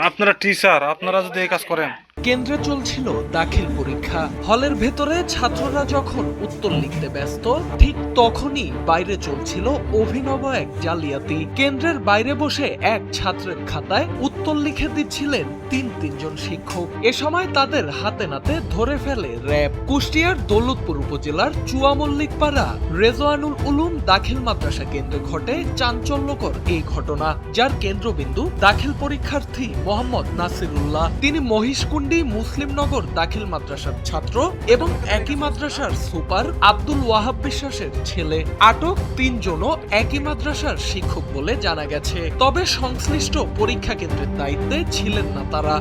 আপনারা টিচার, আপনারা যদি এই কাজ করেন। কেন্দ্রে চলছিল দাখিল পরীক্ষা। হলের ভেতরে ছাত্ররা যখন উত্তর লিখতে ব্যস্ত, ঠিক তখনই বাইরে চলছিল অভিনব এক জালিয়াতি। কেন্দ্রের বাইরে বসে এক ছাত্রের খাতায় উত্তর লিখে দিচ্ছিলেন তিনজন শিক্ষক। এ সময় তাদের হাতে নাতে ধরে ফেলে র্যাব। কুষ্টিয়ার দৌলতপুর উপজেলার চুয়ামল্লিকপাড়া রেজওয়ানুল উলুম দাখিল মাদ্রাসা কেন্দ্রে ঘটে চাঞ্চল্যকর এই ঘটনা, যার কেন্দ্রবিন্দু দাখিল পরীক্ষার্থী মোহাম্মদ নাসিরুল্লাহ। তিনি মহিষকুণ্ডী মুসলিমনগর দাখিল মাদ্রাসার ছাত্র এবং একই মাদ্রাসার সুপার আব্দুল ওয়াহাব বিশ্বাসের ছেলে। আটক তিনজনও একই মাদ্রাসার শিক্ষক বলে জানা গেছে। তবে সংশ্লিষ্ট পরীক্ষা কেন্দ্রের দায়িত্বে ছিলেন না তারা।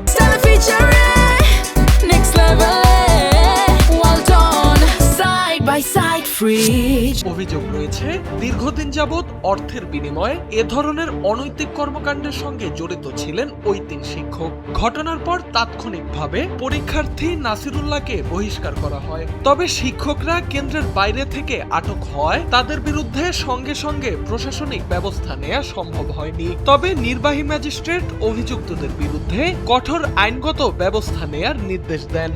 অভিযোগ রয়েছে, দীর্ঘদিন যাবৎ অর্থের বিনিময়ে এ ধরনের অনৈতিক কর্মকাণ্ডের সঙ্গে জড়িত ছিলেন ওই তিন শিক্ষক। ঘটনার পর তাৎক্ষণিকভাবে পরীক্ষার্থী নাসিরুল্লাহকে বহিষ্কার করা হয়। তবে শিক্ষকরা কেন্দ্রের বাইরে থেকে আটক হওয়ায় তাদের বিরুদ্ধে সঙ্গে সঙ্গে প্রশাসনিক ব্যবস্থা নেওয়া সম্ভব হয়নি। তবে নির্বাহী ম্যাজিস্ট্রেট অভিযুক্তদের বিরুদ্ধে কঠোর আইনগত ব্যবস্থা নেয়ার নির্দেশ দেন।